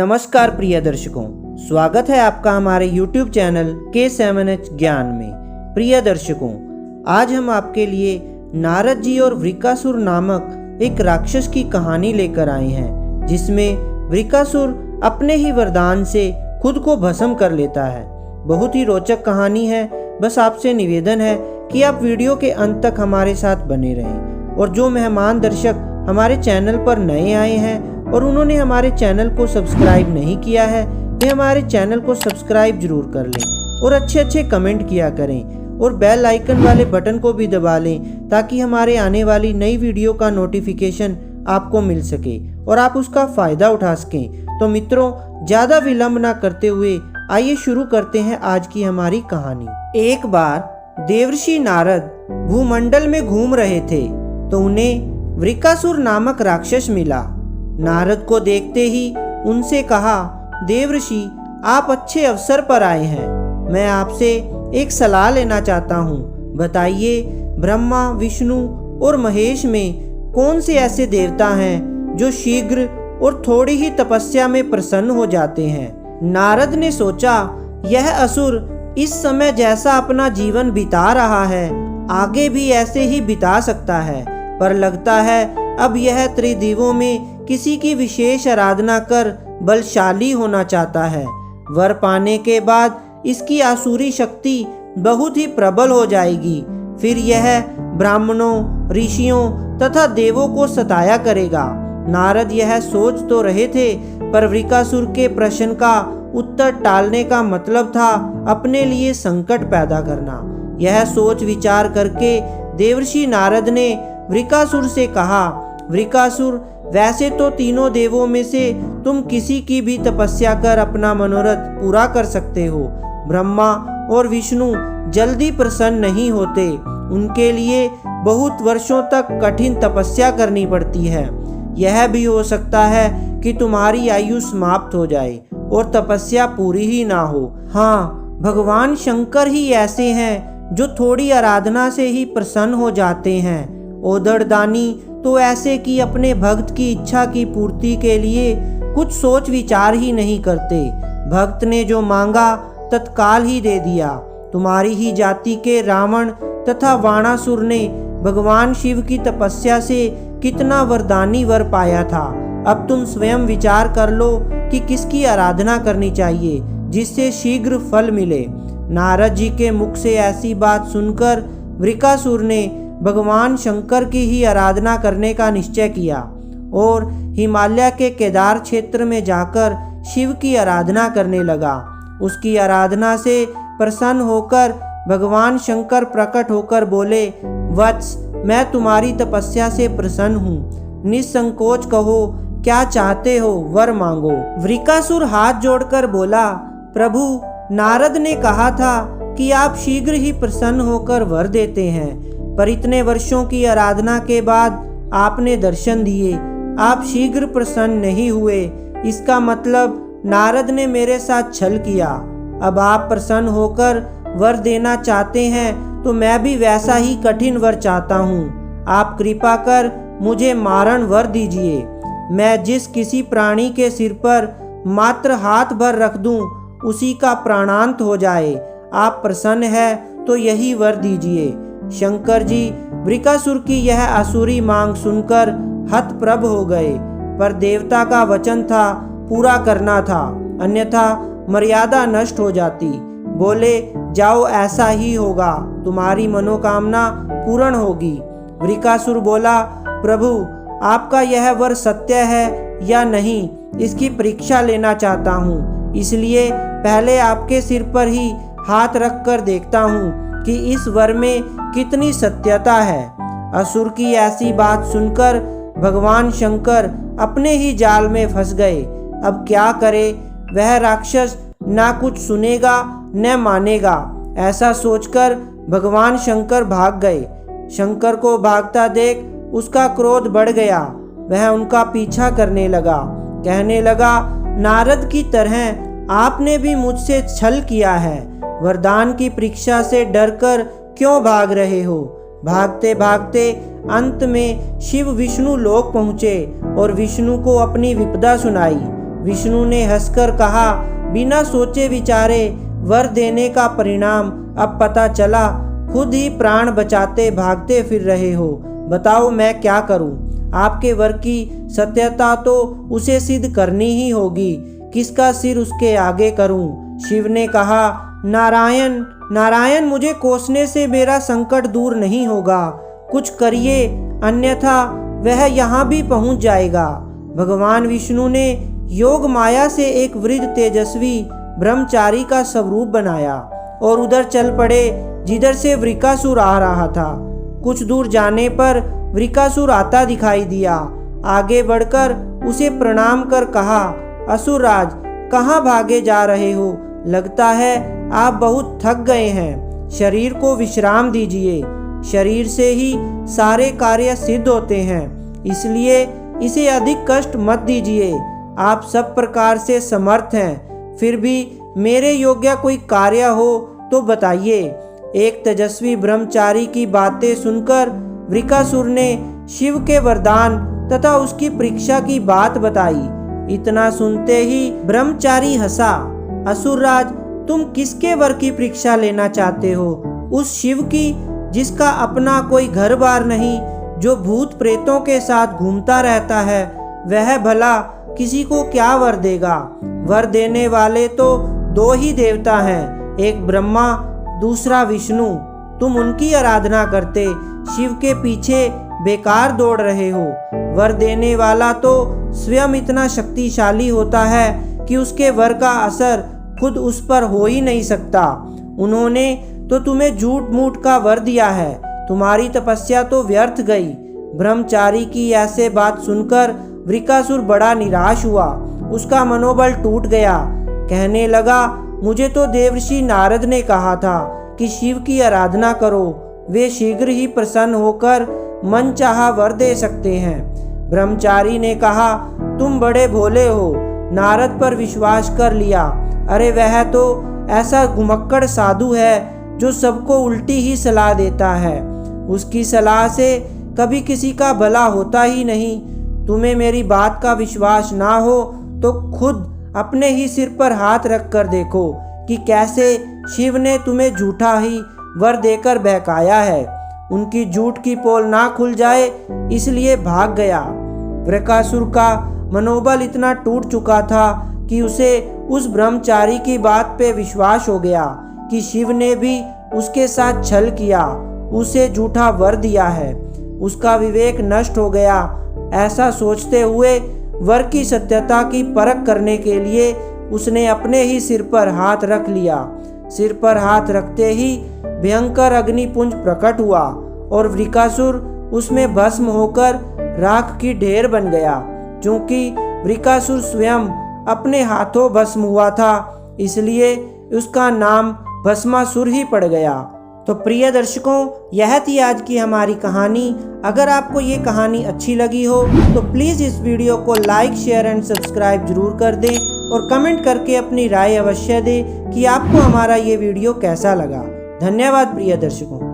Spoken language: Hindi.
नमस्कार प्रिय दर्शकों, स्वागत है आपका हमारे YouTube चैनल K7H ज्ञान में। प्रिय दर्शकों, आज हम आपके लिए नारद जी और वृकासुर नामक एक राक्षस की कहानी लेकर आए हैं, जिसमें वृकासुर अपने ही वरदान से खुद को भस्म कर लेता है। बहुत ही रोचक कहानी है। बस आपसे निवेदन है कि आप वीडियो के अंत तक हमारे साथ बने रहें। और जो मेहमान दर्शक हमारे चैनल पर नए आए हैं और उन्होंने हमारे चैनल को सब्सक्राइब नहीं किया है, वे हमारे चैनल को सब्सक्राइब जरूर कर लें और अच्छे अच्छे कमेंट किया करें और बेल आइकन वाले बटन को भी दबा लें, ताकि हमारे आने वाली नई वीडियो का नोटिफिकेशन आपको मिल सके और आप उसका फ़ायदा उठा सकें। तो मित्रों, ज़्यादा विलंब ना करते हुए आइए शुरू करते हैं आज की हमारी कहानी। एक बार देवर्षि नारद भूमंडल में घूम रहे थे तो उन्हें वृकासुर नामक राक्षस मिला। नारद को देखते ही उनसे कहा, देवर्षि, आप अच्छे अवसर पर आए हैं। मैं आपसे एक सलाह लेना चाहता हूँ। बताइए, ब्रह्मा, विष्णु और महेश में कौन से ऐसे देवता हैं जो शीघ्र और थोड़ी ही तपस्या में प्रसन्न हो जाते हैं? नारद ने सोचा, यह असुर इस समय जैसा अपना जीवन बिता रहा है, आगे भी ऐसे ही बिता सकता है, पर लगता है अब यह त्रिदेवों में किसी की विशेष आराधना कर बलशाली होना चाहता है। वर पाने के बाद इसकी आसुरी शक्ति बहुत ही प्रबल हो जाएगी। फिर यह ब्राह्मणों, ऋषियों तथा देवों को सताया करेगा। नारद यह सोच तो रहे थे, पर वृकासुर के प्रश्न का उत्तर टालने का मतलब था अपने लिए संकट पैदा करना। यह सोच विचार करके देवर्षि नारद ने वृकासुर से कहा, वृकासुर, वैसे तो तीनों देवों में से तुम किसी की भी तपस्या कर अपना मनोरथ पूरा कर सकते हो। ब्रह्मा और विष्णु जल्दी प्रसन्न नहीं होते, उनके लिए बहुत वर्षों तक कठिन तपस्या करनी पड़ती है। यह भी हो सकता है कि तुम्हारी आयु समाप्त हो जाए और तपस्या पूरी ही ना हो। हाँ, भगवान शंकर ही ऐसे हैं जो थोड़ी आराधना से ही प्रसन्न हो जाते हैं। ओदड़दानी तो ऐसे कि अपने भक्त की इच्छा की पूर्ति के लिए कुछ सोच विचार ही नहीं करते। भक्त ने जो मांगा तत्काल ही दे दिया। तुम्हारी ही जाति के रावण तथा वाणासुर ने भगवान शिव की तपस्या से कितना वरदानी वर पाया था। अब तुम स्वयं विचार कर लो कि किसकी आराधना करनी चाहिए जिससे शीघ्र फल मिले। नारद जी के मुख से ऐसी बात सुनकर वृकासुर ने भगवान शंकर की ही आराधना करने का निश्चय किया और हिमालय के केदार क्षेत्र में जाकर शिव की आराधना करने लगा। उसकी आराधना से प्रसन्न होकर भगवान शंकर प्रकट होकर बोले, वत्स, मैं तुम्हारी तपस्या से प्रसन्न हूँ। निसंकोच कहो, क्या चाहते हो, वर मांगो। वृकासुर हाथ जोड़कर बोला, प्रभु, नारद ने कहा था कि आप शीघ्र ही प्रसन्न होकर वर देते हैं, पर इतने वर्षों की आराधना के बाद आपने दर्शन दिए, आप शीघ्र प्रसन्न नहीं हुए। इसका मतलब नारद ने मेरे साथ छल किया। अब आप प्रसन्न होकर वर देना चाहते हैं तो मैं भी वैसा ही कठिन वर चाहता हूँ। आप कृपा कर मुझे मारण वर दीजिए। मैं जिस किसी प्राणी के सिर पर मात्र हाथ भर रख दूँ, उसी का प्राणांत हो जाए। आप प्रसन्न है तो यही वर दीजिए। शंकर जी वृकासुर की यह आसुरी मांग सुनकर हतप्रभ हो गए, पर देवता का वचन था, पूरा करना था, अन्यथा मर्यादा नष्ट हो जाती। बोले, जाओ, ऐसा ही होगा, तुम्हारी मनोकामना पूर्ण होगी। वृकासुर बोला, प्रभु, आपका यह वर सत्य है या नहीं, इसकी परीक्षा लेना चाहता हूँ, इसलिए पहले आपके सिर पर ही हाथ रख कर देखता हूँ कि इस वर में कितनी सत्यता है। असुर की ऐसी बात सुनकर भगवान शंकर अपने ही जाल में फंस गए। अब क्या करे, वह राक्षस ना कुछ सुनेगा न मानेगा। ऐसा सोचकर भगवान शंकर भाग गए। शंकर को भागता देख उसका क्रोध बढ़ गया। वह उनका पीछा करने लगा, कहने लगा, नारद की तरह आपने भी मुझसे छल किया है। वरदान की परीक्षा से डरकर क्यों भाग रहे हो? भागते भागते अंत में शिव विष्णु लोक पहुँचे और विष्णु को अपनी विपदा सुनाई। विष्णु ने हंसकर कहा, बिना सोचे विचारे वर देने का परिणाम अब पता चला। खुद ही प्राण बचाते भागते फिर रहे हो। बताओ मैं क्या करूं? आपके वर की सत्यता तो उसे सिद्ध करनी ही होगी। किसका सिर उसके आगे करूं? शिव ने कहा, नारायण नारायण, मुझे कोसने से मेरा संकट दूर नहीं होगा। कुछ करिए, अन्यथा वह यहाँ भी पहुँच जाएगा। भगवान विष्णु ने योग माया से एक वृद्ध तेजस्वी ब्रह्मचारी का स्वरूप बनाया और उधर चल पड़े जिधर से वृकासुर आ रहा था। कुछ दूर जाने पर वृकासुर आता दिखाई दिया। आगे बढ़कर उसे प्रणाम कर कहा, असुरराज, कहाँ भागे जा रहे हो? लगता है आप बहुत थक गए हैं। शरीर को विश्राम दीजिए। शरीर से ही सारे कार्य सिद्ध होते हैं, इसलिए इसे अधिक कष्ट मत दीजिए। आप सब प्रकार से समर्थ हैं, फिर भी मेरे योग्य कोई कार्य हो तो बताइए। एक तेजस्वी ब्रह्मचारी की बातें सुनकर वृकासुर ने शिव के वरदान तथा उसकी परीक्षा की बात बताई। इतना सुनते ही ब्रह्मचारी हंसा। असुरराज, तुम किसके वर की परीक्षा लेना चाहते हो? उस शिव की जिसका अपना कोई घर बार नहीं, जो भूत प्रेतों के साथ घूमता रहता है, वह भला किसी को क्या वर देगा? वर देने वाले तो दो ही देवता हैं, एक ब्रह्मा, दूसरा विष्णु। तुम उनकी आराधना करते शिव के पीछे बेकार दौड़ रहे हो। वर देने वाला तो स्वयं इतना शक्तिशाली होता है कि उसके वर का असर खुद उस पर हो ही नहीं सकता। उन्होंने तो तुम्हें झूठ मूठ का वर दिया है, तुम्हारी तपस्या तो व्यर्थ गई। ब्रह्मचारी की ऐसे बात सुनकर वृकासुर बड़ा निराश हुआ। उसका मनोबल टूट गया। कहने लगा, मुझे तो देवर्षि नारद ने कहा था कि शिव की आराधना करो, वे शीघ्र ही प्रसन्न होकर मन चाहा वर दे सकते हैं। ब्रह्मचारी ने कहा, तुम बड़े भोले हो, नारद पर विश्वास कर लिया। अरे वह तो ऐसा घुमक्कड़ साधु है जो सबको उल्टी ही सलाह देता है। उसकी सलाह से कभी किसी का भला होता ही नहीं। तुम्हें मेरी बात का विश्वास ना हो तो खुद अपने ही सिर पर हाथ रख कर देखो कि कैसे शिव ने तुम्हें झूठा ही वर देकर बहकाया है। उनकी झूठ की पोल ना खुल जाए इसलिए भाग गया। वृकासुर का मनोबल इतना टूट चुका था कि उसे उस ब्रह्मचारी की बात पे विश्वास हो गया कि शिव ने भी उसके साथ छल किया, उसे झूठा वर दिया है। उसका विवेक नष्ट हो गया। ऐसा सोचते हुए वर की सत्यता की परख करने के लिए उसने अपने ही सिर पर हाथ रख लिया। सिर पर हाथ रखते ही भयंकर अग्निपुंज प्रकट हुआ और वृकासुर उसमें भस्म होकर राख की ढेर बन गया। क्योंकि वृकासुर स्वयं अपने हाथों भस्म हुआ था, इसलिए उसका नाम भस्मासुर ही पड़ गया। तो प्रिय दर्शकों, यह थी आज की हमारी कहानी। अगर आपको ये कहानी अच्छी लगी हो तो प्लीज़ इस वीडियो को लाइक, शेयर एंड सब्सक्राइब जरूर कर दें और कमेंट करके अपनी राय अवश्य दें कि आपको हमारा ये वीडियो कैसा लगा। धन्यवाद प्रिय दर्शकों।